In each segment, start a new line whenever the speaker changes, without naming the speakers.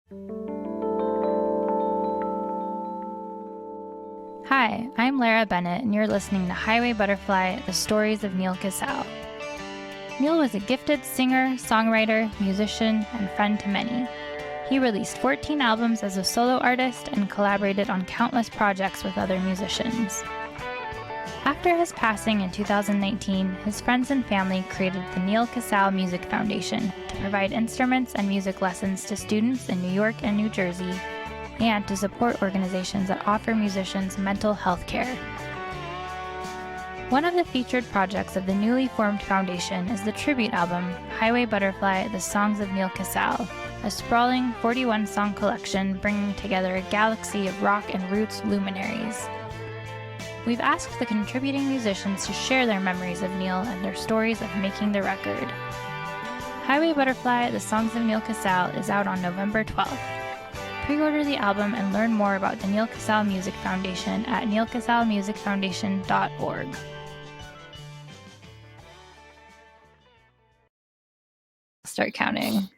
Hi, I'm Lara Bennett, and you're listening to Highway Butterfly, The Stories of Neal Casal. Neal was a gifted singer, songwriter, musician, and friend to many. He released 14 albums as a solo artist and collaborated on countless projects with other musicians. After his passing in 2019, his friends and family created the Neal Casal Music Foundation to provide instruments and music lessons to students in New York and New Jersey, and to support organizations that offer musicians mental health care. One of the featured projects of the newly formed foundation is the tribute album, Highway Butterfly, The Songs of Neal Casal, a sprawling 41-song collection bringing together a galaxy of rock and roots luminaries. We've asked the contributing musicians to share their memories of Neal and their stories of making the record. Highway Butterfly, The Songs of Neal Casal is out on November 12th. Pre-order the album and learn more about the Neal Casal Music Foundation at nealcasalmusicfoundation.org. Start counting.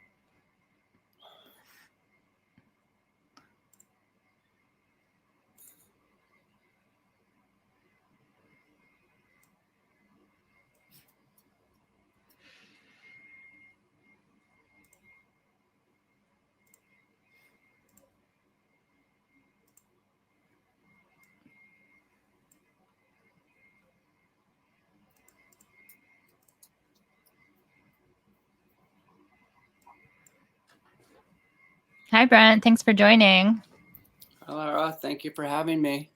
Hi, Brent. Thanks for joining.
Hi, Lara. Thank you for having me.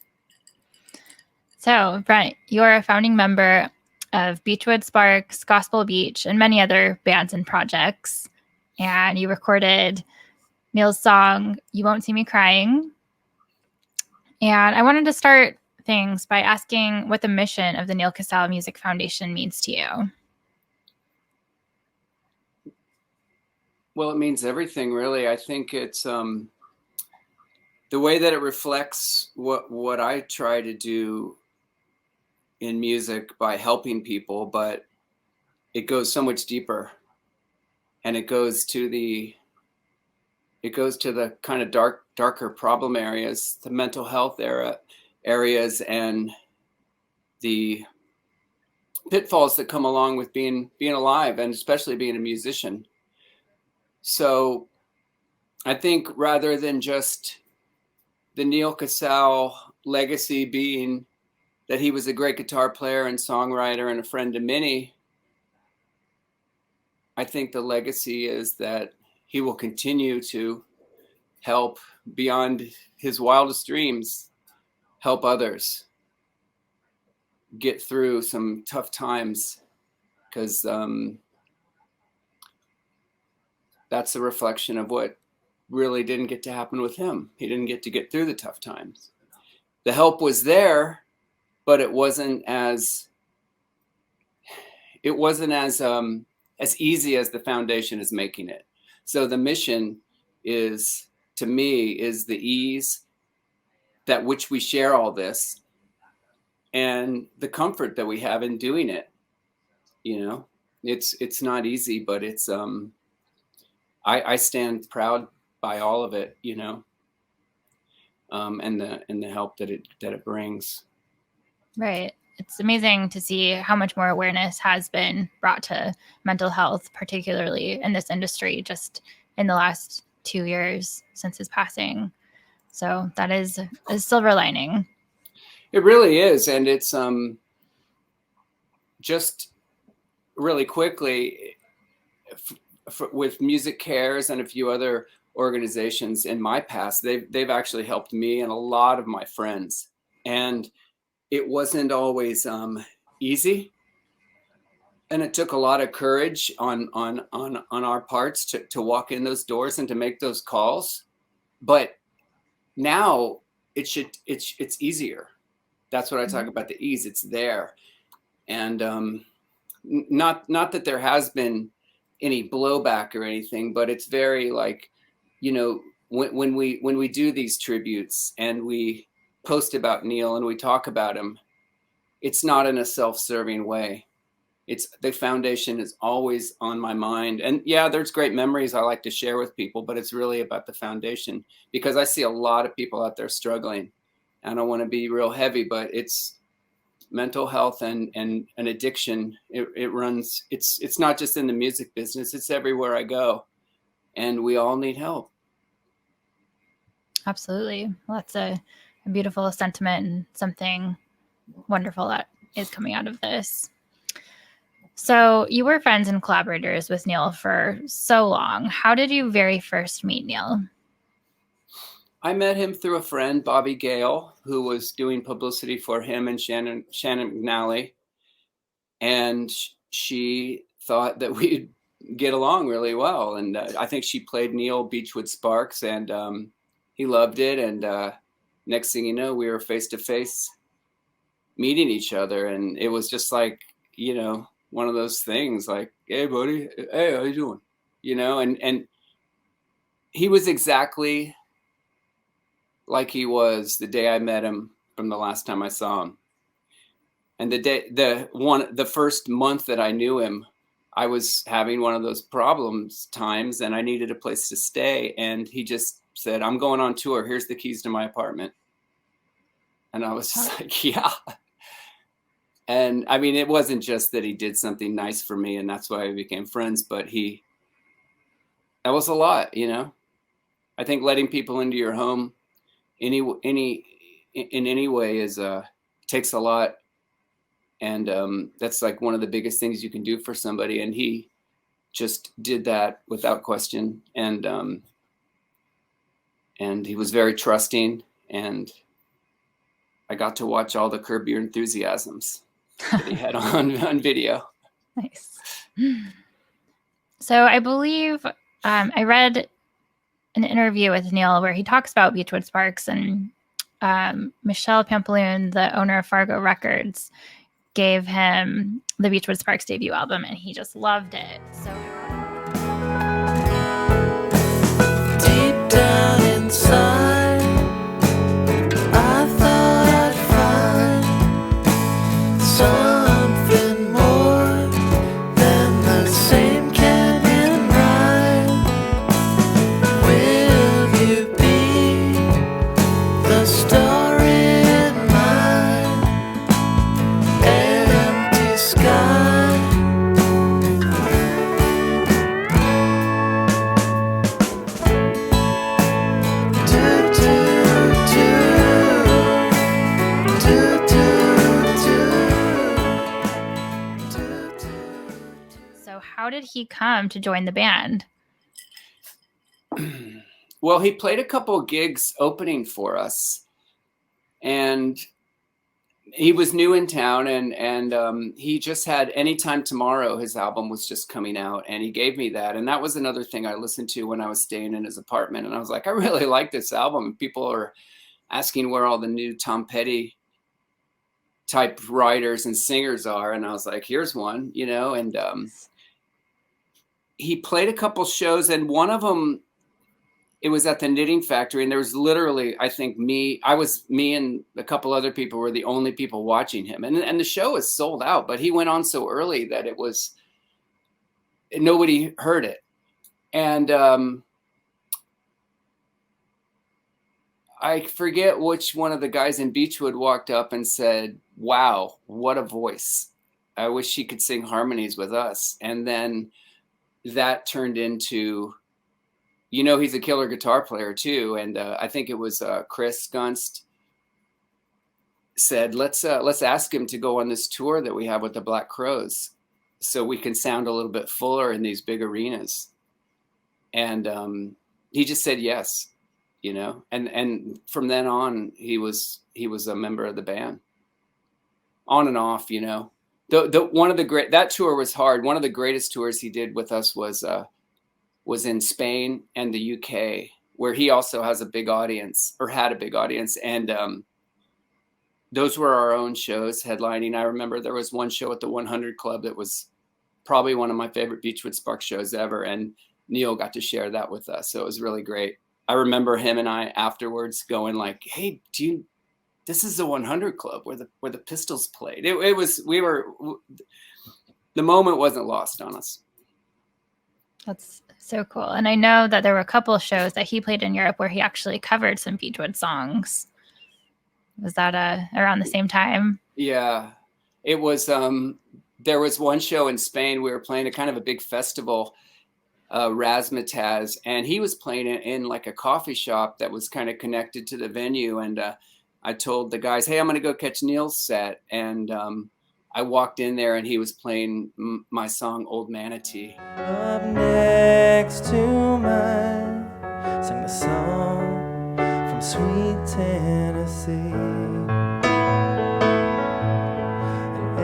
So, Brent, you are a founding member of Beachwood, Sparks, GospelbeacH, and many other bands and projects. And you recorded Neal's song, You Won't See Me Crying. And I wanted to start things by asking what the mission of the Neal Casal Music Foundation means to you.
Well, it means everything, really. I think it's the way that it reflects what I try to do in music by helping people, but it goes so much deeper, and it goes to the kind of darker problem areas, the mental health areas, and the pitfalls that come along with being alive, and especially being a musician. So I think rather than just the Neal Casal legacy being that he was a great guitar player and songwriter and a friend to many, I think the legacy is that he will continue to help beyond his wildest dreams, help others get through some tough times, because that's a reflection of what really didn't get to happen with him. He didn't get through the tough times. The help was there, but it wasn't as easy as the foundation is making it. So the mission is, to me, is the ease that which we share all this, and the comfort that we have in doing it. You know, it's not easy, but it's I stand proud by all of it, you know, and the help that it brings.
Right. It's amazing to see how much more awareness has been brought to mental health, particularly in this industry, just in the last 2 years since his passing. So that is a silver lining.
It really is. And it's just really quickly, with Music Cares and a few other organizations in my past, they've actually helped me and a lot of my friends. And it wasn't always easy, and it took a lot of courage on our parts to walk in those doors and to make those calls. But now it's easier. That's what I talk about, the ease. It's there, and not that there has been any blowback or anything, but it's very, like, you know, when we do these tributes and we post about Neal and we talk about him, it's not in a self-serving way. it's the foundation is always on my mind. And yeah, there's great memories I like to share with people, but it's really about the foundation, because I see a lot of people out there struggling. I don't want to be real heavy, but it's mental health and an addiction. It runs, it's not just in the music business, it's everywhere I go. And we all need help.
Absolutely. Well, that's a beautiful sentiment and something wonderful that is coming out of this. So you were friends and collaborators with Neal for so long. How did you very first meet Neal?
I met him through a friend, Bobby Gale, who was doing publicity for him and Shannon McNally. And she thought that we'd get along really well. And I think she played Neal Beachwood Sparks, and he loved it. And next thing you know, we were face to face meeting each other. And it was just like, you know, one of those things like, hey, buddy, hey, how you doing? You know, and he was exactly like he was the day I met him from the last time I saw him. And the first month that I knew him, I was having one of those problems times, and I needed a place to stay. And he just said, I'm going on tour. Here's the keys to my apartment. And I was just like, yeah. And I mean, it wasn't just that he did something nice for me and that's why we became friends, but that was a lot, you know. I think letting people into your home in any way takes a lot. And that's like one of the biggest things you can do for somebody. And he just did that without question. And he was very trusting. And I got to watch all the Curb Your Enthusiasms that he had on video.
Nice. So I believe I read an interview with Neal where he talks about Beachwood Sparks, and Michelle Pampaloon, the owner of Fargo Records, gave him the Beachwood Sparks debut album, and he just loved it. So
deep down inside, I thought I'd find something more than the same canyon ride. Will you be the star in my empty sky?
So how did he come to join the band?
Well, he played a couple of gigs opening for us, and he was new in town, and he just had Anytime Tomorrow. His album was just coming out, and he gave me that. And that was another thing I listened to when I was staying in his apartment. And I was like, I really like this album. People are asking where all the new Tom Petty type writers and singers are. And I was like, here's one, you know. And he played a couple shows, and one of them, it was at the Knitting Factory, and there was literally, I think me and a couple other people were the only people watching him. And the show was sold out, but he went on so early that nobody heard it. And I forget which one of the guys in Beachwood walked up and said, wow, what a voice. I wish she could sing harmonies with us. And then that turned into, you know, he's a killer guitar player too. And I think it was Chris Gunst said, let's ask him to go on this tour that we have with the Black Crowes so we can sound a little bit fuller in these big arenas. And he just said yes, you know, and from then on, he was a member of the band, on and off, you know. That tour was hard. One of the greatest tours he did with us was in Spain and the UK, where he also has a big audience, or had a big audience. And those were our own shows headlining. I remember there was one show at the 100 Club that was probably one of my favorite Beachwood Sparks shows ever. And Neal got to share that with us. So it was really great. I remember him and I afterwards going like, hey, this is the 100 Club where the Pistols played. the moment wasn't lost on us.
That's so cool. And I know that there were a couple of shows that he played in Europe where he actually covered some Beachwood songs. Was that around the same time?
Yeah, it was. There was one show in Spain. We were playing a kind of a big festival, Razzmatazz, and he was playing it in like a coffee shop that was kind of connected to the venue. And I told the guys, "Hey, I'm going to go catch Neal's set." And I walked in there, and he was playing my song "Old Manatee."
Up next to mine, sang the song from sweet Tennessee. And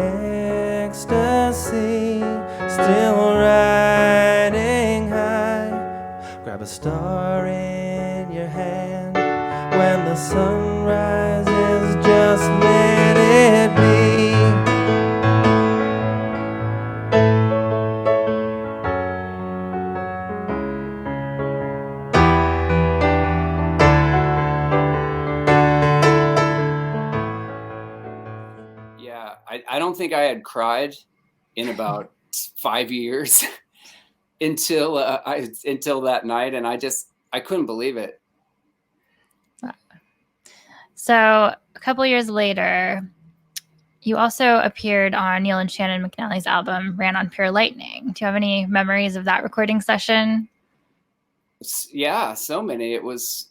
ecstasy, still riding high. Grab a star in your hand. When the sun rises, just let it be.
Yeah, I don't think I had cried in about 5 years until that night, and I couldn't believe it.
So a couple years later, you also appeared on Neal and Shannon McNally's album Ran on Pure Lightning. Do you have any memories of that recording session?
Yeah, so many. It was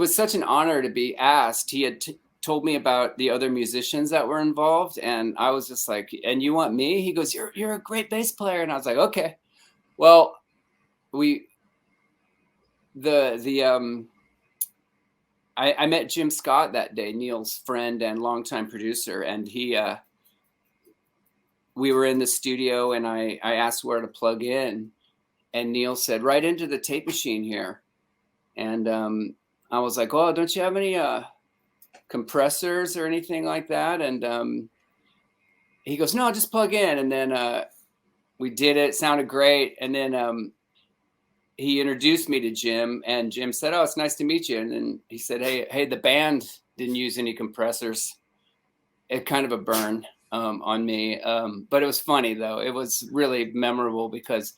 such an honor to be asked. He had told me about the other musicians that were involved, and I was just like, "And you want me?" He goes, "You're a great bass player," and I was like, "Okay." Well, I met Jim Scott that day, Neal's friend and longtime producer, and we were in the studio, and I asked where to plug in, and Neal said, "Right into the tape machine here." And I was like, "Oh, don't you have any compressors or anything like that?" And he goes, "No, just plug in." And then we did it. It sounded great. And then he introduced me to Jim, and Jim said, "Oh, it's nice to meet you." And then he said, hey, the band didn't use any compressors. It kind of a burn on me. But it was funny, though. It was really memorable because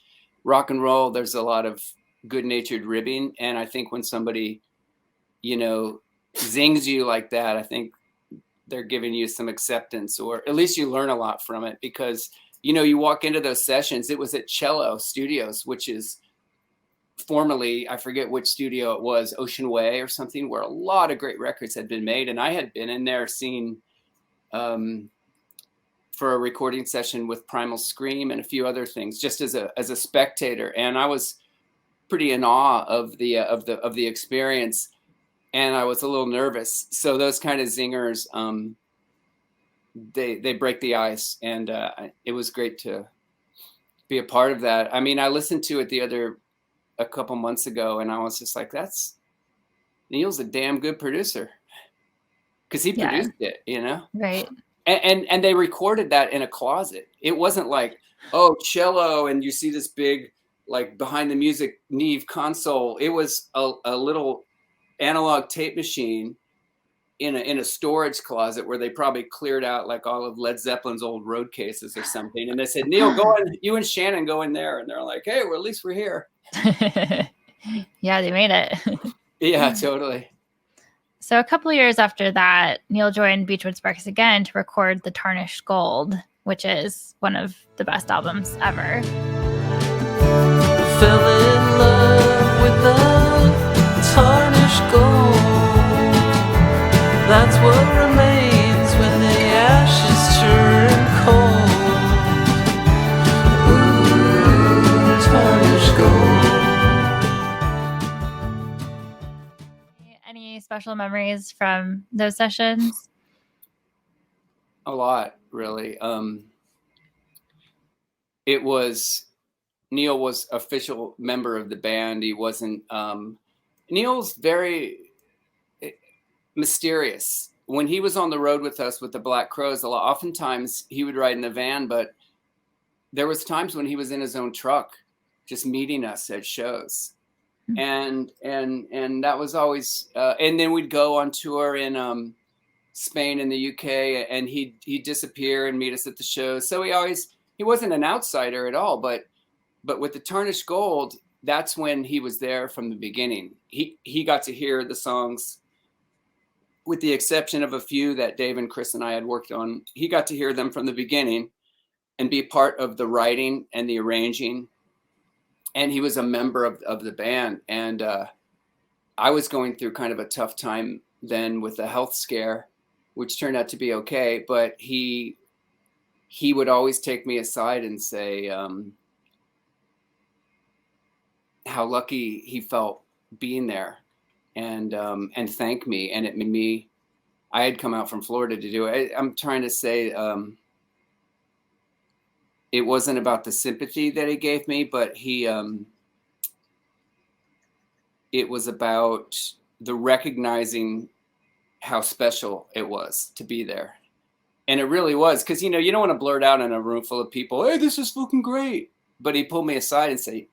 rock and roll, there's a lot of good-natured ribbing. And I think when somebody, zings you like that, I think they're giving you some acceptance, or at least you learn a lot from it, because, you walk into those sessions. It was at Cello Studios, which is formerly, I forget which studio it was, Ocean Way or something, where a lot of great records had been made. And I had been in there seeing for a recording session with Primal Scream and a few other things, just as a spectator. And I was pretty in awe of the experience, and I was a little nervous. So those kind of zingers, they break the ice, and it was great to be a part of that. I mean, I listened to it a couple months ago, and I was just like, Neal's a damn good producer, because he produced it,
Right.
And they recorded that in a closet. It wasn't like, oh, cello, and you see this big, like, behind the music Neve console. It was a little analog tape machine in a storage closet where they probably cleared out like all of Led Zeppelin's old road cases or something. And they said, "Neal, go in, you and Shannon go in there." And they're like, "Hey, well, at least we're here."
Yeah, they made it.
Yeah, totally.
So a couple of years after that, Neal joined Beachwood Sparks again to record the Tarnished Gold, which is one of the best albums ever.
Fell in love with the tarnished gold. That's what remains when the ashes turn cold. Ooh, tarnished gold.
Any special memories from those sessions?
A lot, really. Neal was official member of the band. He wasn't. Neal's very mysterious. When he was on the road with us with the Black Crowes, oftentimes he would ride in the van, but there was times when he was in his own truck, just meeting us at shows. And that was always, and then we'd go on tour in Spain and the UK, and he'd disappear and meet us at the shows. So he wasn't an outsider at all, but with the Tarnished Gold, that's when he was there from the beginning. He got to hear the songs, with the exception of a few that Dave and Chris and I had worked on. He got to hear them from the beginning and be part of the writing and the arranging. And he was a member of the band. And I was going through kind of a tough time then with a health scare, which turned out to be okay. But he would always take me aside and say how lucky he felt being there, and thank me. And it made me, I had come out from Florida to do it. I'm trying to say it wasn't about the sympathy that he gave me, but it was about the recognizing how special it was to be there. And it really was, because, you don't want to blurt out in a room full of people, hey, this is fucking great. But he pulled me aside and say,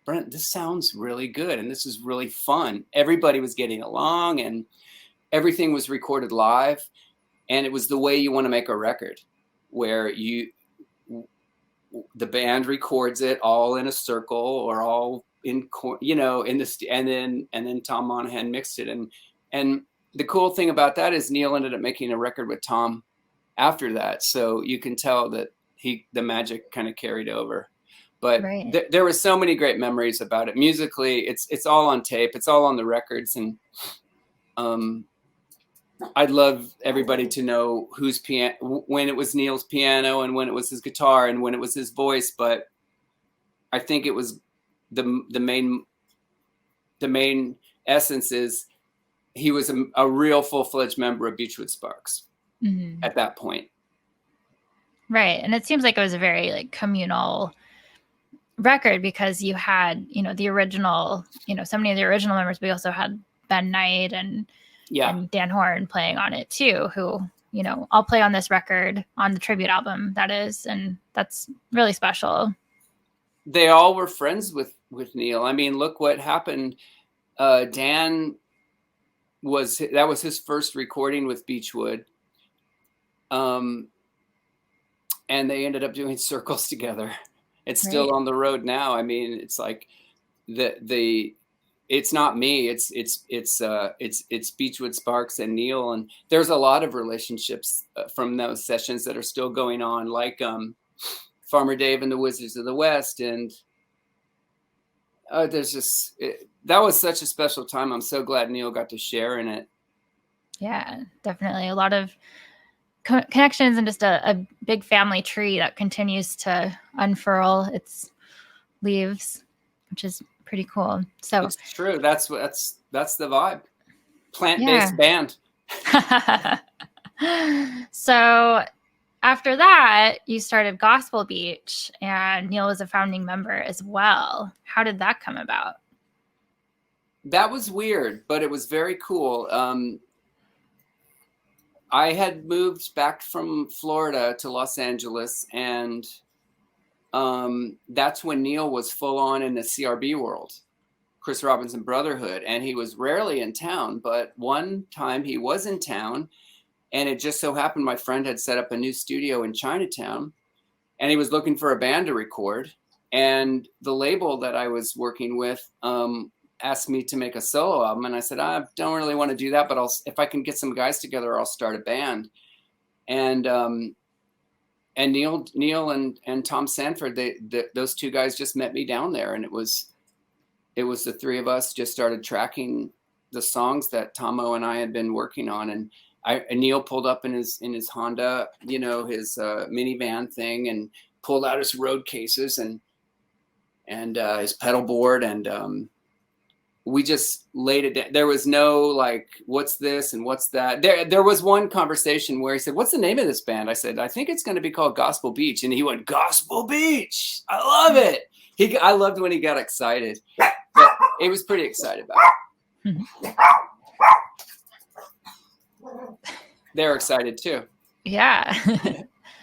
Brent, this sounds really good. And this is really fun. Everybody was getting along and everything was recorded live. And it was the way you want to make a record, where the band records it all in a circle or all in this, and then Tom Monahan mixed it. And the cool thing about that is Neal ended up making a record with Tom after that. So you can tell that the magic kind of carried over. But
right.
There were so many great memories about it. Musically, it's all on tape. It's all on the records. And I'd love everybody to know whose piano, when it was Neal's piano and when it was his guitar and when it was his voice. But I think it was the main essence is he was a real full-fledged member of Beachwood Sparks at that point.
Right. And it seems like it was a very communal record, because you had, the original, so many of the original members, but we also had Ben Knight and Dan Horn playing on it too, who, all play on this record, on the tribute album, that is. And that's really special.
They all were friends with Neal. I mean, look what happened. Dan that was his first recording with Beachwood. And they ended up doing Circles together. It's still on the road now. I mean, it's like it's not me. It's Beachwood Sparks and Neal. And there's a lot of relationships from those sessions that are still going on, like Farmer Dave and the Wizards of the West. And there's just, that was such a special time. I'm so glad Neal got to share in it.
Yeah, definitely. A lot of connections and just a big family tree that continues to unfurl its leaves, which is pretty cool. So
it's true. That's the vibe. Plant-based band.
So after that, you started GospelbeacH, and Neal was a founding member as well. How did that come about?
That was weird, but it was very cool. I had moved back from Florida to Los Angeles, and that's when Neal was full on in the CRB world, Chris Robinson Brotherhood, and he was rarely in town. But one time he was in town, and it just so happened my friend had set up a new studio in Chinatown, and he was looking for a band to record. And the label that I was working with asked me to make a solo album. And I said, I don't really want to do that, but if I can get some guys together, I'll start a band. And Neal and Tom Sanford, those two guys just met me down there. And it was the three of us just started tracking the songs that Tomo and I had been working on. And Neal pulled up in his Honda, his minivan thing, and pulled out his road cases and his pedal board, and we just laid it down. There was no what's this and what's that. There was one conversation where he said, what's the name of this band? I said, I think it's going to be called GospelbeacH. And he went, GospelbeacH. I love it. I loved when he got excited. But it was pretty excited about it. They're excited too.
Yeah.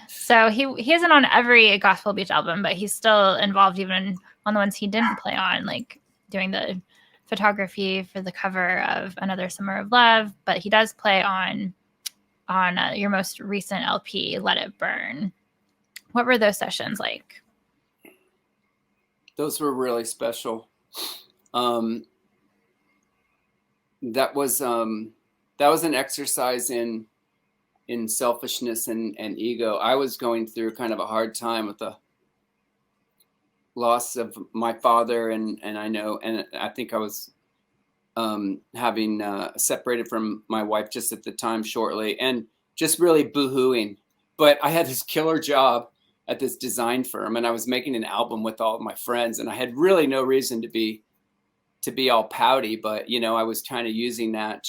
So he isn't on every GospelbeacH album, but he's still involved even on the ones he didn't play on, like doing the photography for the cover of Another Summer of Love. But he does play on on your most recent LP, Let It Burn. What were those sessions like?
Those were really special. That was an exercise in selfishness and ego. I was going through kind of a hard time with the loss of my father, and I think I was having separated from my wife just at the time shortly, and just really boo-hooing. But I had this killer job at this design firm, and I was making an album with all of my friends, and I had really no reason to be all pouty, but I was kind of using that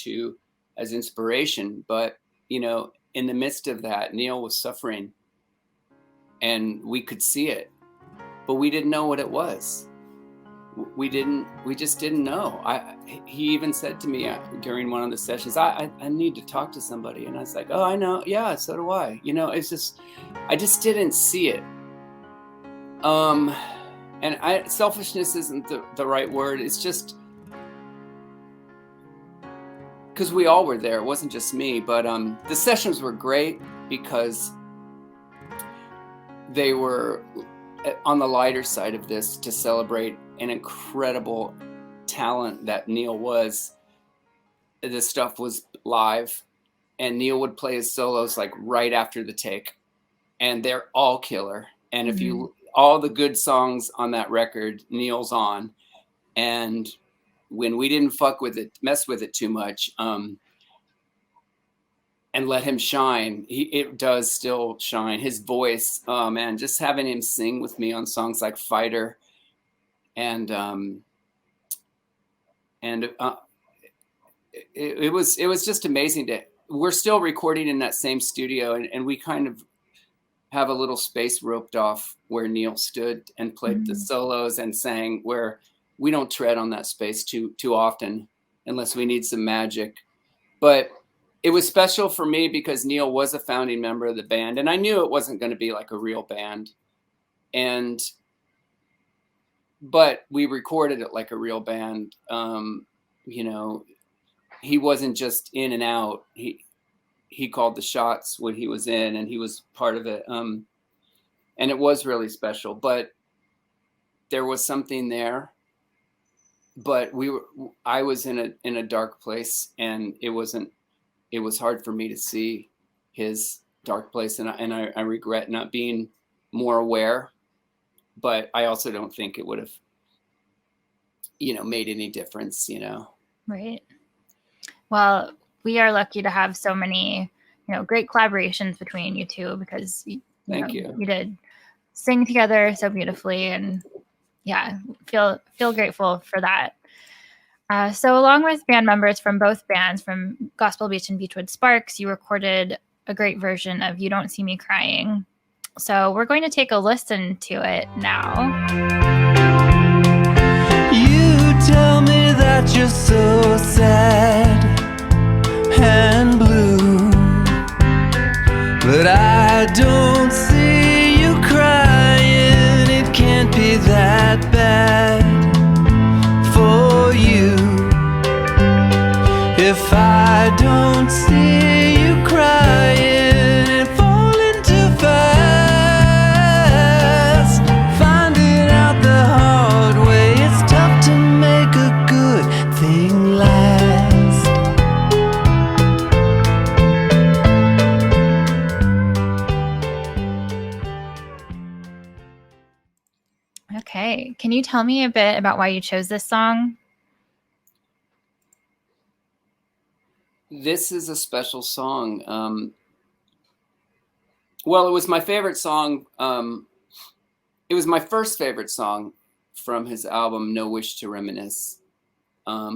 as inspiration. But in the midst of that, Neal was suffering, and we could see it, but we didn't know what it was. We just didn't know. He even said to me during one of the sessions, I need to talk to somebody. And I was like, oh, I know. Yeah, so do I. It's just, I just didn't see it. And selfishness isn't the right word. It's just because we all were there. It wasn't just me, but the sessions were great because they were on the lighter side of this, to celebrate an incredible talent that Neal was. The stuff was live, and Neal would play his solos like right after the take, and they're all killer. And if you, all the good songs on that record, Neal's on. And when we didn't mess with it too much, and let him shine, it does still shine. His voice, oh man, just having him sing with me on songs like Fighter, and it was just amazing. We're still recording in that same studio, and we kind of have a little space roped off where Neal stood and played the solos and sang, where we don't tread on that space too often unless we need some magic. But it was special for me because Neal was a founding member of the band, and I knew it wasn't going to be like a real band. But we recorded it like a real band. He wasn't just in and out. He called the shots when he was in, and he was part of it. And it was really special, but there was something there. But I was in a dark place, and it was hard for me to see his dark place. And I regret not being more aware, but I also don't think it would have, made any difference,
Right. Well, we are lucky to have so many, great collaborations between you two, because
Thank you.
You did sing together so beautifully, and yeah, feel grateful for that. So along with band members from both bands, from Gospel Beach and Beachwood Sparks, you recorded a great version of You Don't See Me Crying. So we're going to take a listen to it now.
You tell me that you're so sad and blue, but I don't see you crying. It can't be that bad for you. If I don't see you crying and falling too fast, finding out the hard way, it's tough to make a good thing last.
Okay. Can you tell me a bit about why you chose this song?
This is a special song. Well, it was my favorite song. It was my first favorite song from his album, No Wish to Reminisce.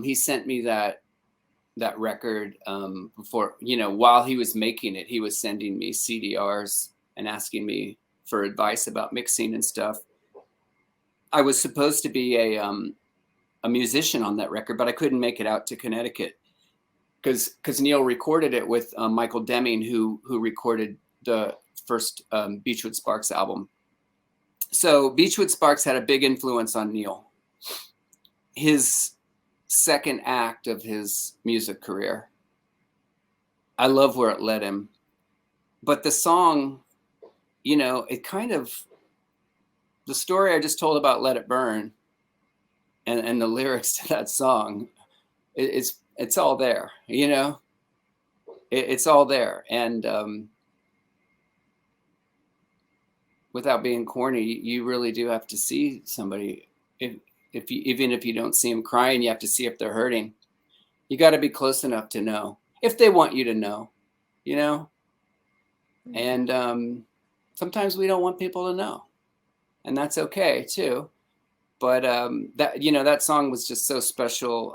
He sent me that record before, while he was making it. He was sending me CDRs and asking me for advice about mixing and stuff. I was supposed to be a musician on that record, but I couldn't make it out to Connecticut because Neal recorded it with Michael Deming, who recorded the first Beachwood Sparks album. So Beachwood Sparks had a big influence on Neal. His second act of his music career. I love where it led him. But the song, you know, it kind of, the story I just told about Let It Burn and the lyrics to that song, it's all there, you know, it's all there. And without being corny, you really do have to see somebody. If you, even if you don't see them crying, you have to see if they're hurting. You got to be close enough to know if they want you to know, you know. And sometimes we don't want people to know, and that's okay too. But that, you know, that song was just so special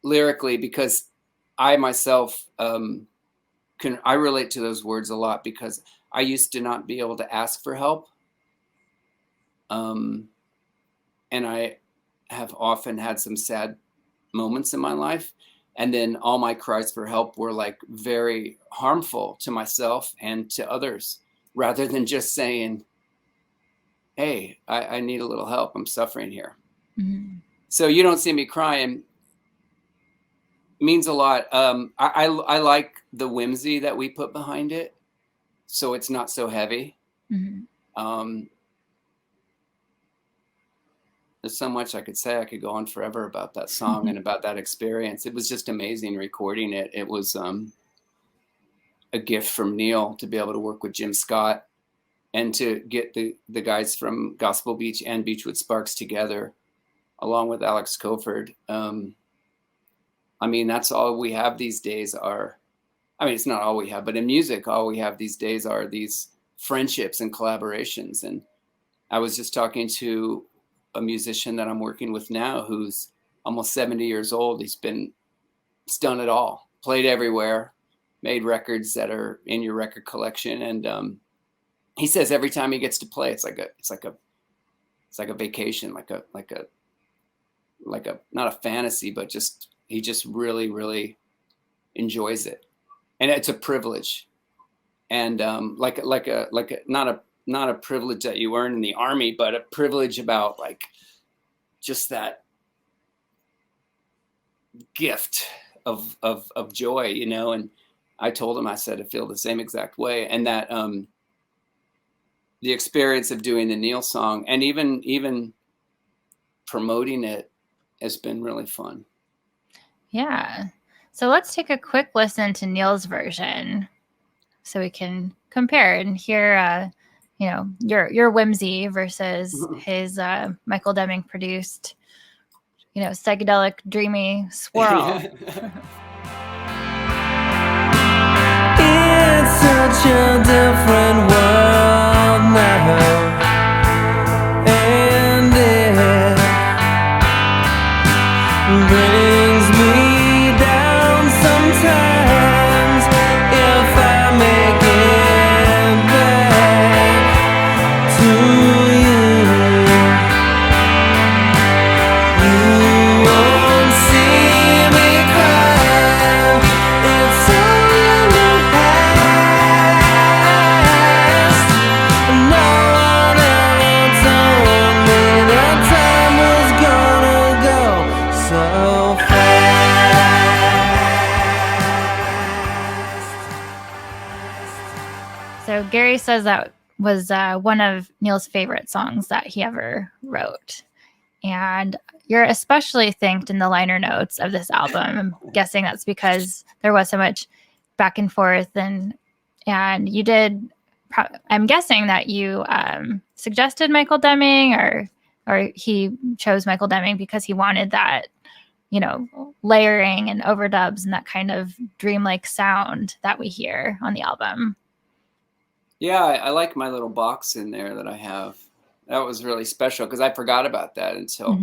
lyrically, because I myself I relate to those words a lot, because I used to not be able to ask for help. And I have often had some sad moments in my life. And then all my cries for help were like very harmful to myself and to others, rather than just saying, hey, I need a little help. I'm suffering here. Mm-hmm. So You Don't See Me Crying means a lot. I like the whimsy that we put behind it, so it's not so heavy. Mm-hmm. There's so much I could say. I could go on forever about that song mm-hmm. and about that experience. It was just amazing recording it. It was a gift from Neal to be able to work with Jim Scott and to get the guys from GospelbeacH and Beachwood Sparks together, along with Alex Coford. I mean, that's all we have these days it's not all we have, but in music, all we have these days are these friendships and collaborations. And I was just talking to a musician that I'm working with now who's almost 70 years old. He's done it all, played everywhere, made records that are in your record collection. And he says every time he gets to play, it's like a vacation, like a not a fantasy, but he just really, really enjoys it. And it's a privilege. And not a privilege that you earn in the army, but a privilege about like just that gift of joy, you know. And I told him, I said, I feel the same exact way. And that the experience of doing the Neal song and even promoting it has been really fun.
Yeah. So let's take a quick listen to Neal's version so we can compare and hear, you know, your whimsy versus his Michael Deming produced, you know, psychedelic, dreamy swirl.
It's such a different world now, and it brings me down sometimes if I make it back to you. You won't see me cry. It's all in the past. No one ever told me that time was gonna go so fast.
So Gary says that was one of Neal's favorite songs that he ever wrote. And you're especially thanked in the liner notes of this album. I'm guessing that's because there was so much back and forth, and you did. I'm guessing that you suggested Michael Deming, or he chose Michael Deming because he wanted that, you know, layering and overdubs and that kind of dreamlike sound that we hear on the album.
Yeah, I like my little box in there that I have. That was really special because I forgot about that until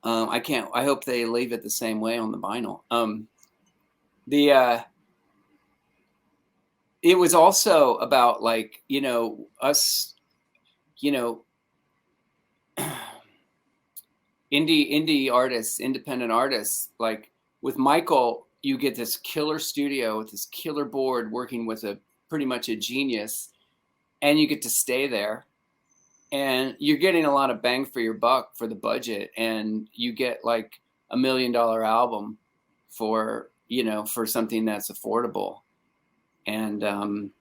I hope they leave it the same way on the vinyl. It was also about, like, you know, us, you know, indie artists, independent artists. Like with Michael, you get this killer studio with this killer board working with pretty much a genius, and you get to stay there. And you're getting a lot of bang for your buck for the budget, and you get like $1 million album for, for something that's affordable. And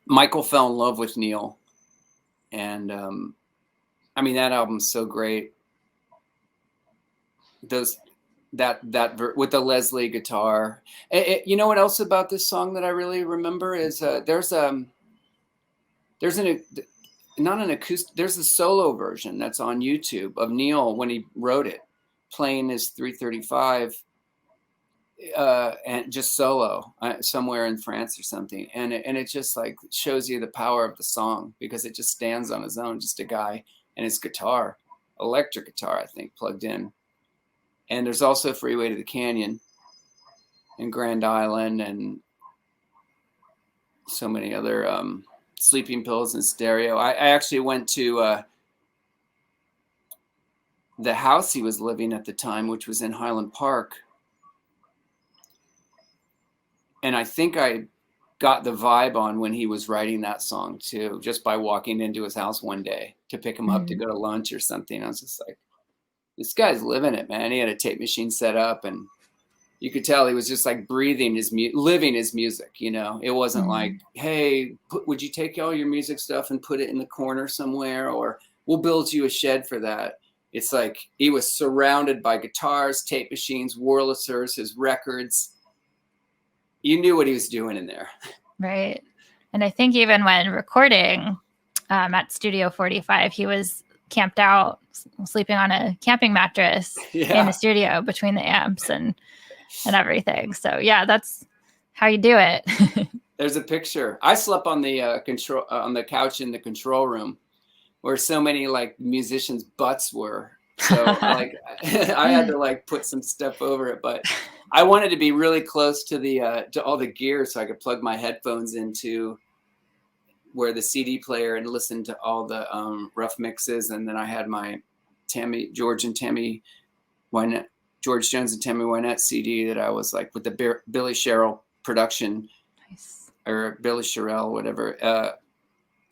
Michael fell in love with Neal. And that album's so great. That with the Leslie guitar. You know what else about this song that I really remember is there's a solo version that's on YouTube of Neal when he wrote it, playing his 335 and just solo somewhere in France or something. And it just like shows you the power of the song, because it just stands on his own, just a guy and his guitar, electric guitar, I think, plugged in. And there's also Freeway to the Canyon and Grand Island and so many other Sleeping Pills and Stereo. I actually went to the house he was living at the time, which was in Highland Park. And I think I got the vibe on when he was writing that song too, just by walking into his house one day to pick him up to go to lunch or something. I was just like, this guy's living it, man. He had a tape machine set up, and you could tell he was just like breathing living his music. It wasn't like, hey, would you take all your music stuff and put it in the corner somewhere, or we'll build you a shed for that. It's like he was surrounded by guitars, tape machines, Wurlitzers, his records. You knew what he was doing in there. Right.
And I think even when recording at Studio 45, he was camped out, sleeping on a camping mattress in the studio between the amps and everything. So yeah, that's how you do it.
There's a picture. I slept on the on the couch in the control room, where so many like musicians' butts were. So like I had to like put some stuff over it, but I wanted to be really close to to all the gear so I could plug my headphones into where the CD player and listen to all the rough mixes. And then I had my George Jones and Tammy Wynette CD that I was like with the Billy Sherrill production.
Nice.
Or Billy Sherrill, whatever.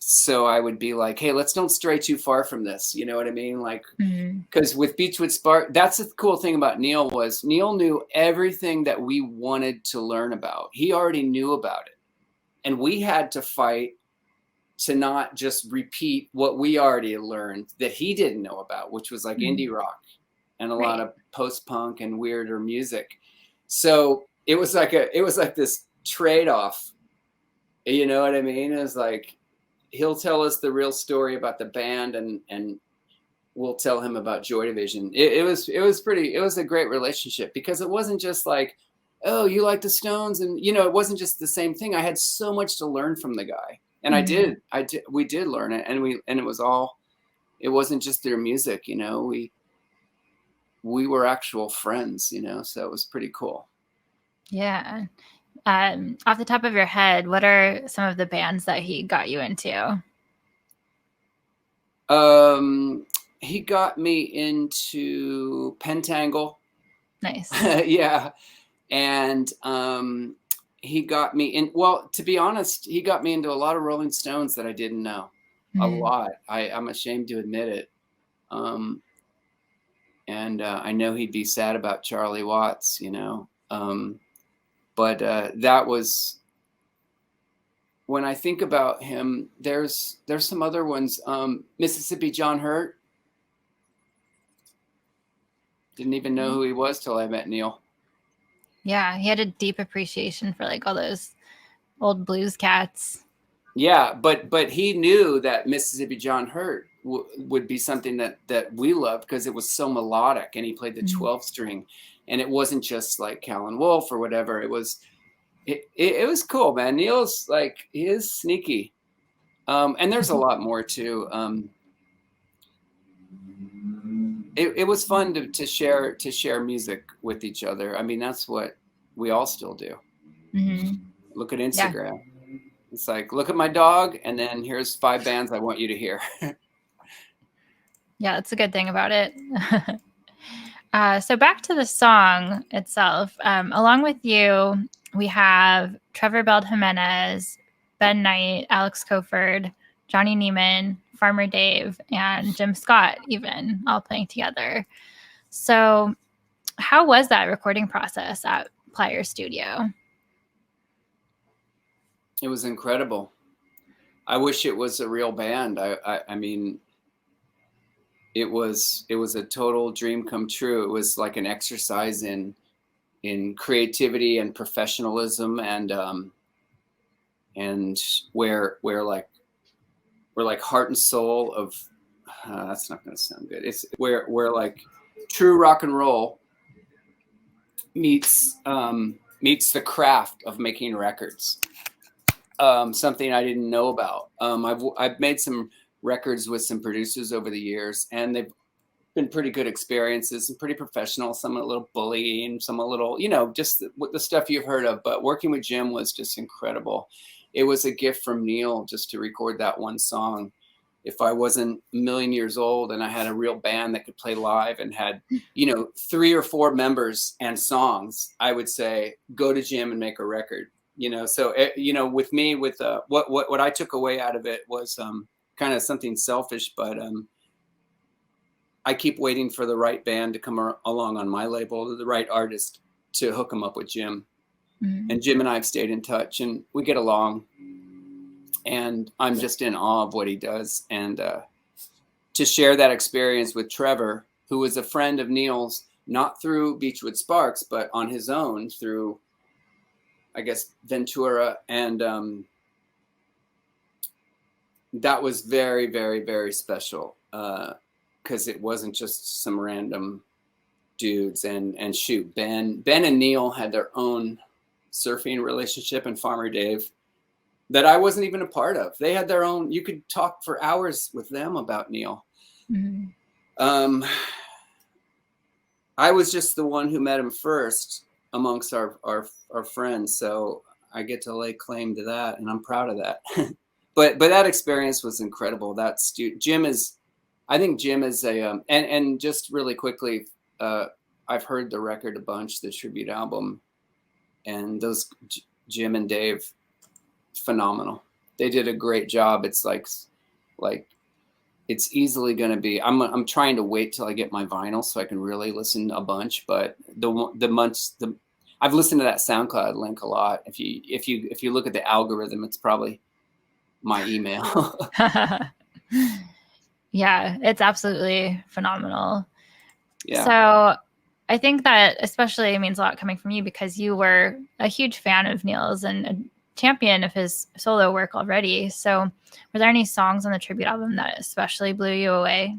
So I would be like, hey, let's don't stray too far from this. You know what I mean? Like, because with Beachwood Spark, that's the cool thing about Neal was Neal knew everything that we wanted to learn about. He already knew about it. And we had to fight to not just repeat what we already learned that he didn't know about, which was like indie rock and a lot of post-punk and weirder music. So it was like this trade-off. You know what I mean? It was like, he'll tell us the real story about the band, and we'll tell him about Joy Division. It was a great relationship, because it wasn't just like, oh, you like the Stones, and it wasn't just the same thing. I had so much to learn from the guy, and we did learn it, and it wasn't just their music. We were actual friends. So it was pretty cool.
Yeah. Off the top of your head, what are some of the bands that he got you into?
He got me into Pentangle.
Nice.
Yeah. And he got me in, well, to be honest, he got me into a lot of Rolling Stones that I didn't know. A lot. I'm ashamed to admit it. And I know he'd be sad about Charlie Watts, but that was, when I think about him, there's some other ones. Mississippi John Hurt. Didn't even know who he was till I met Neal.
Yeah, he had a deep appreciation for like all those old blues cats.
Yeah, but he knew that Mississippi John Hurt would be something that we loved, because it was so melodic, and he played the 12 string. And it wasn't just like Callan Wolf or whatever. It was cool, man. Neal's like, he is sneaky. And there's a lot more too. It was fun to share music with each other. I mean, that's what we all still do. Look at Instagram. Yeah. It's like, look at my dog, and then here's 5 bands I want you to hear.
Yeah, that's a good thing about it. So back to the song itself. Along with you, we have Trevor Beld Jimenez, Ben Knight, Alex Coford, Johnny Neiman, Farmer Dave, and Jim Scott even all playing together. So how was that recording process at Plier Studio?
It was incredible. I wish it was a real band. I mean, it was a total dream come true. It was like an exercise in creativity and professionalism, and where like heart and soul of that's not going to sound good. It's where like true rock and roll meets the craft of making records. Something I didn't know about. I've made some records with some producers over the years, and they've been pretty good experiences and pretty professional. Some a little bullying, some a little, just the stuff you've heard of. But working with Jim was just incredible. It was a gift from Neal just to record that one song. If I wasn't a million years old and I had a real band that could play live and had, 3 or 4 members and songs, I would say, go to Jim and make a record. So, with me, with what I took away out of it was kind of something selfish, but I keep waiting for the right band to come along on my label, the right artist to hook them up with Jim. Mm-hmm. And Jim and I have stayed in touch, and we get along. And I'm just in awe of what he does. And to share that experience with Trevor, who was a friend of Neal's, not through Beachwood Sparks, but on his own through, I guess, Ventura. And that was very, very, very special because it wasn't just some random dudes. And shoot, Ben and Neal had their own surfing relationship, and Farmer Dave, that I wasn't even a part of. They had their own. You could talk for hours with them about Neal. Mm-hmm. I was just the one who met him first amongst our friends, so I get to lay claim to that, and I'm proud of that. but that experience was incredible. Jim is, I think Jim is a and just really quickly, I've heard the record a bunch, the tribute album, and those Jim and Dave, phenomenal. They did a great job. It's like it's easily going to be. I'm trying to wait till I get my vinyl so I can really listen a bunch. But I've listened to that SoundCloud link a lot. If you look at the algorithm, it's probably my email.
Yeah, it's absolutely phenomenal.
Yeah.
So I think that especially means a lot coming from you because you were a huge fan of Neal's and a champion of his solo work already. So were there any songs on the tribute album that especially blew you away?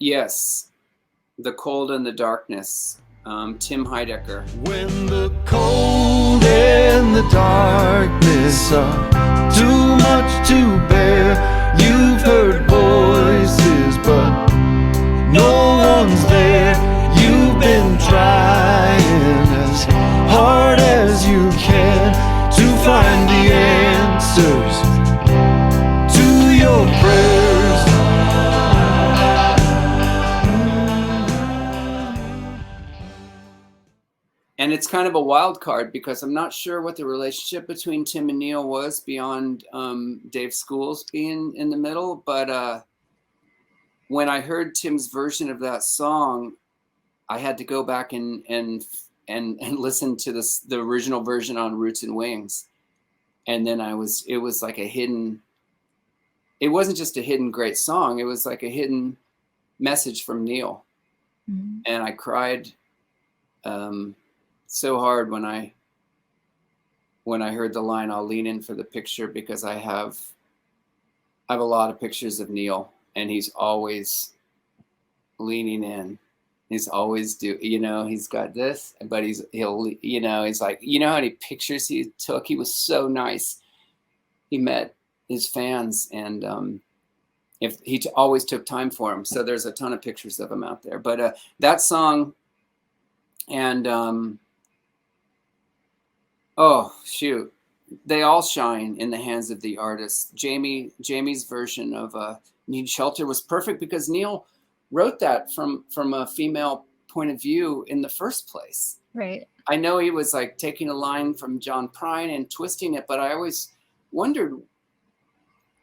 Yes. The Cold and the Darkness. Tim Heidecker.
When the cold and the darkness are too much to bear, you've heard voices but no one's there. You've been trying as hard as you can to find the answers to your prayers.
And it's kind of a wild card because I'm not sure what the relationship between Tim and Neal was beyond Dave Schools being in the middle. But when I heard Tim's version of that song, I had to go back and listen to the original version on Roots and Wings. And then it was like a hidden, it wasn't just a hidden great song. It was like a hidden message from Neal. Mm-hmm. And I cried so hard when I heard the line, "I'll lean in for the picture," because I have a lot of pictures of Neal, and he's always leaning in. He's always he's got this, but he's like, how many pictures he took? He was so nice. He met his fans, and if he always took time for him. So there's a ton of pictures of him out there. But that song, and oh shoot, they all shine in the hands of the artist. Jamie's version of "Need Shelter" was perfect because Neal wrote that from a female point of view in the first place.
Right.
I know he was like taking a line from John Prine and twisting it, but I always wondered.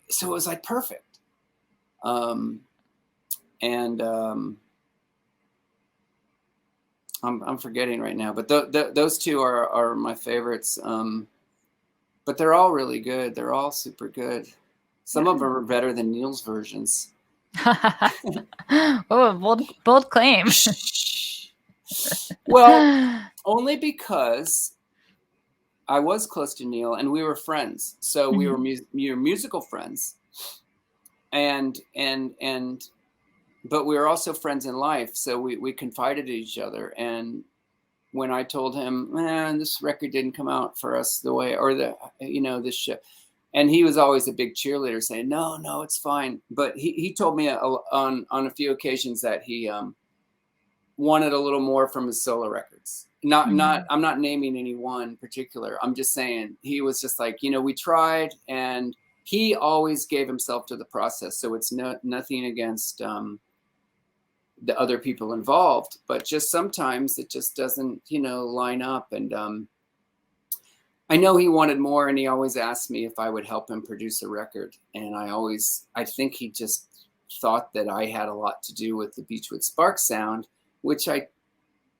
So it was like perfect. I'm forgetting right now, but those two are my favorites. But they're all really good. They're all super good. Some of them are better than Neal's versions.
Oh, bold claim.
Well, only because I was close to Neal and we were friends. So we were musical friends, and but we were also friends in life. So we confided in each other. And when I told him, man, this record didn't come out for us the way, or this shit. And he was always a big cheerleader saying, no, it's fine. But he told me on a few occasions that he wanted a little more from his solo records. I'm not naming any one particular. I'm just saying he was just like, we tried, and he always gave himself to the process. So it's nothing against the other people involved, but just sometimes it just doesn't, line up. And I know he wanted more, and he always asked me if I would help him produce a record. And I think he just thought that I had a lot to do with the Beachwood Spark sound, which I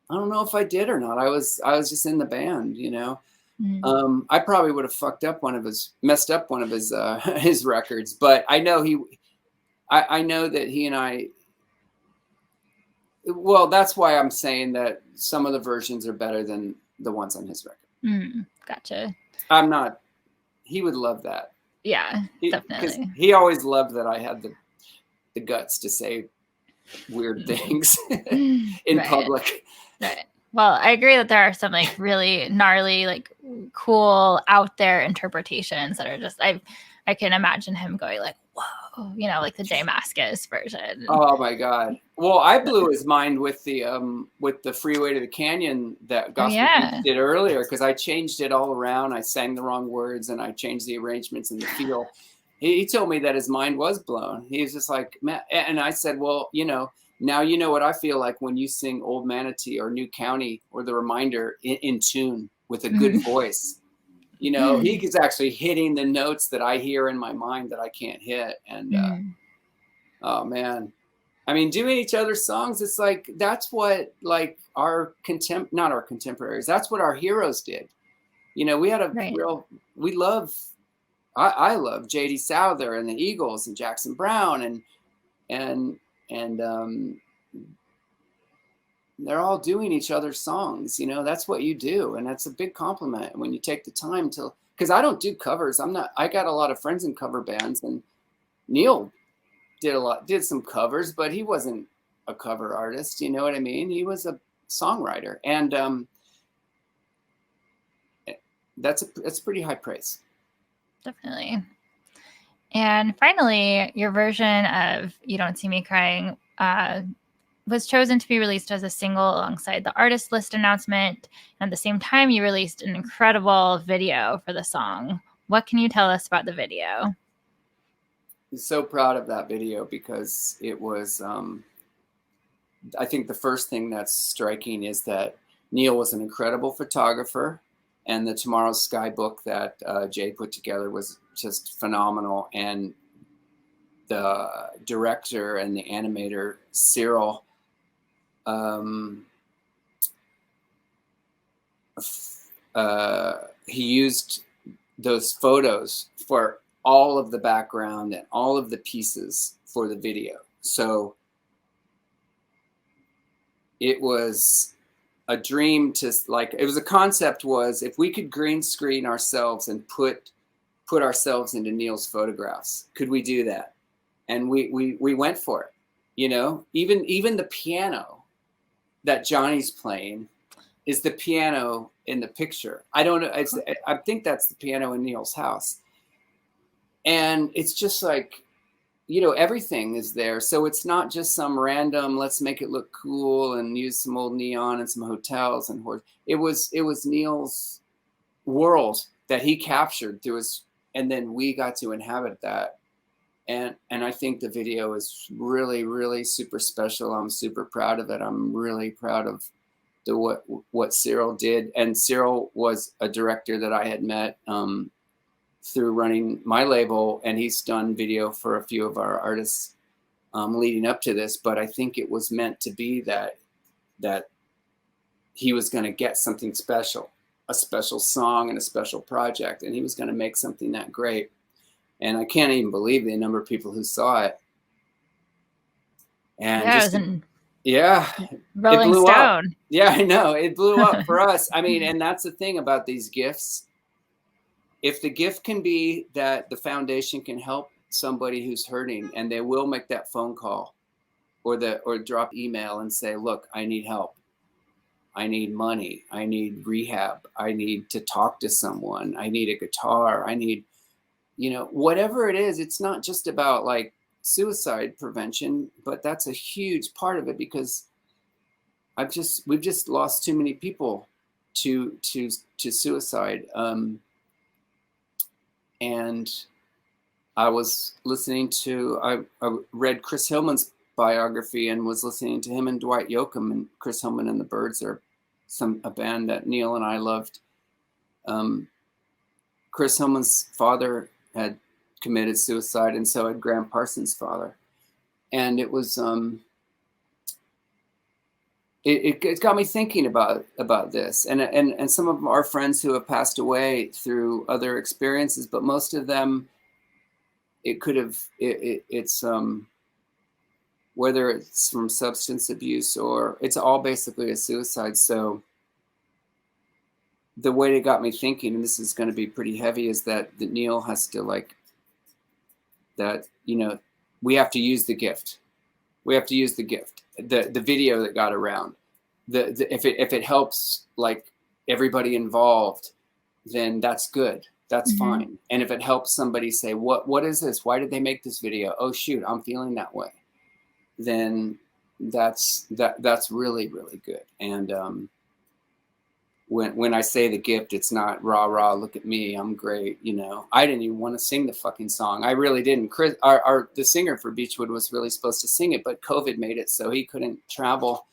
don't know if I did or not. I was just in the band, I probably would have messed up one of his his records, but I know I know that he and I. Well, that's why I'm saying that some of the versions are better than the ones on his record.
Gotcha.
He would love that.
Yeah, definitely.
He always loved that I had the guts to say weird things in public.
Right. Well, I agree that there are some like really gnarly, like cool out there interpretations that are just, I can imagine him going like, whoa, like the J Mascis version.
Oh my God. Well, I blew his mind with the Freeway to the Canyon that GospelbeacH did earlier, because I changed it all around. I sang the wrong words and I changed the arrangements and the feel. He told me that his mind was blown. He was just like, man. And I said, well, now you know what I feel like when you sing Old Manatee or New County or The Reminder in tune with a good voice. He's actually hitting the notes that I hear in my mind that I can't hit. And oh man, I mean, doing each other's songs, it's like, that's what like not our contemporaries, that's what our heroes did. We had I love J.D. Souther and the Eagles and Jackson Brown and they're all doing each other's songs. That's what you do. And that's a big compliment when you take the time to, because I don't do covers. I got a lot of friends in cover bands, and Neal did some covers, but he wasn't a cover artist. You know what I mean? He was a songwriter, and that's pretty high praise.
Definitely. And finally, your version of You Don't See Me Crying was chosen to be released as a single alongside the artist list announcement. And at the same time, you released an incredible video for the song. What can you tell us about the video?
I'm so proud of that video, because it was, I think the first thing that's striking is that Neal was an incredible photographer, and the Tomorrow's Sky book that Jay put together was just phenomenal. And the director and the animator, Cyril, he used those photos for all of the background and all of the pieces for the video. So it was a dream to, like, it was a concept was, if we could green screen ourselves and put ourselves into Neal's photographs, could we do that? And we went for it. Even the piano that Johnny's playing is the piano in the picture. I don't know. I think that's the piano in Neal's house. And it's just like, everything is there. So it's not just some random, let's make it look cool and use some old neon and some hotels and horse. It was Neal's world that he captured through his, and then we got to inhabit that. And I think the video is really, really super special. I'm super proud of it. I'm really proud of what Cyril did. And Cyril was a director that I had met through running my label, and he's done video for a few of our artists leading up to this. But I think it was meant to be that he was going to get something special, a special song and a special project, and he was going to make something that great. And I can't even believe the number of people who saw it. And
Rolling
it blew
Stone.
up. Yeah, I know. It blew up for us. I mean, and that's the thing about these gifts. If the gift can be that the foundation can help somebody who's hurting, and they will make that phone call or drop email and say, look, I need help. I need money. I need rehab. I need to talk to someone. I need a guitar. I need, whatever it is. It's not just about like suicide prevention, but that's a huge part of it, because we've just lost too many people to suicide. And I was listening to, I read Chris Hillman's biography and was listening to him and Dwight Yoakam, and Chris Hillman and the Byrds are a band that Neal and I loved. Chris Hillman's father had committed suicide, and so had Graham Parsons' father. And it was, it got me thinking about this, and some of our friends who have passed away through other experiences, but most of them, it's whether it's from substance abuse or it's all basically a suicide. So the way it got me thinking, and this is going to be pretty heavy, is that Neal has to we have to use the gift. We have to use the gift. The video that got around. If it helps like everybody involved, then that's good. That's fine. And if it helps somebody say, what is this? Why did they make this video? Oh shoot, I'm feeling that way. Then that's really, really good. And when I say the gift, it's not rah rah, look at me, I'm great. I didn't even want to sing the fucking song. I really didn't. Chris, the singer for Beachwood, was really supposed to sing it, but COVID made it so he couldn't travel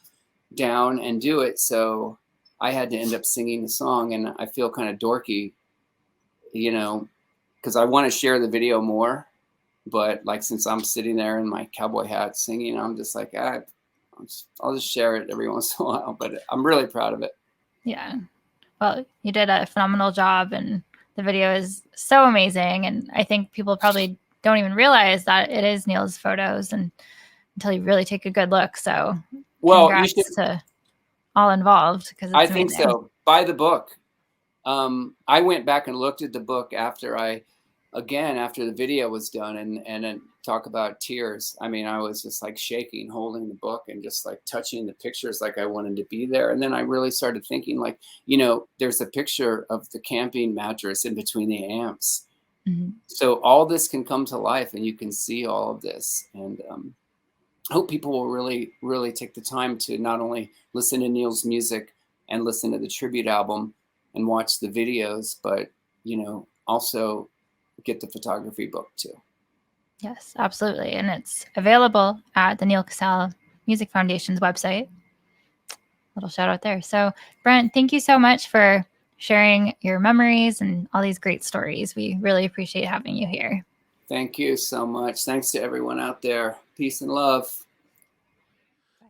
down and do it. So I had to end up singing the song, and I feel kind of dorky, because I want to share the video more. But like, since I'm sitting there in my cowboy hat singing, I'm just like, I'll just share it every once in a while. But I'm really proud of it.
Yeah. Well, you did a phenomenal job, and the video is so amazing. And I think people probably don't even realize that it is Neal's photos until you really take a good look. So congrats to all involved.
I think so. Buy the book. I went back and looked at the book after the video was done, and talk about tears. I mean, I was just like shaking, holding the book and just like touching the pictures like I wanted to be there. And then I really started thinking like, there's a picture of the camping mattress in between the amps. Mm-hmm. So all this can come to life, and you can see all of this. And I hope people will really, really take the time to not only listen to Neal's music and listen to the tribute album and watch the videos, but, also get the photography book too.
Yes, absolutely. And it's available at the Neal Casal Music Foundation's website. Little shout out there. So Brent, thank you so much for sharing your memories and all these great stories. We really appreciate having you here.
Thank you so much. Thanks to everyone out there. Peace and love.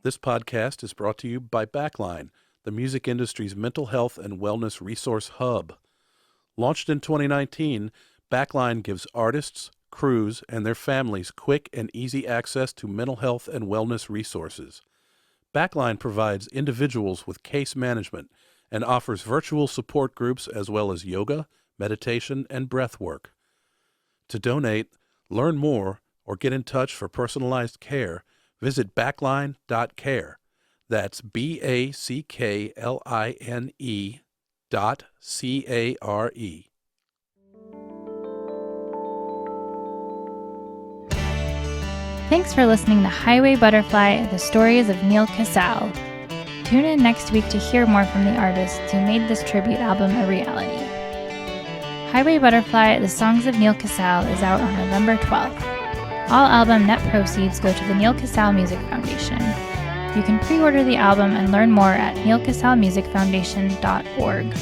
This podcast is brought to you by Backline, the music industry's mental health and wellness resource hub. Launched in 2019, Backline gives artists, crews, and their families quick and easy access to mental health and wellness resources. Backline provides individuals with case management and offers virtual support groups as well as yoga, meditation, and breath work. To donate, learn more, or get in touch for personalized care, visit backline.care. That's BACKLINE.CARE.
Thanks for listening to Highway Butterfly, the stories of Neal Casal. Tune in next week to hear more from the artists who made this tribute album a reality. Highway Butterfly, the songs of Neal Casal is out on November 12th. All album net proceeds go to the Neal Casal Music Foundation. You can pre-order the album and learn more at nealcasalmusicfoundation.org.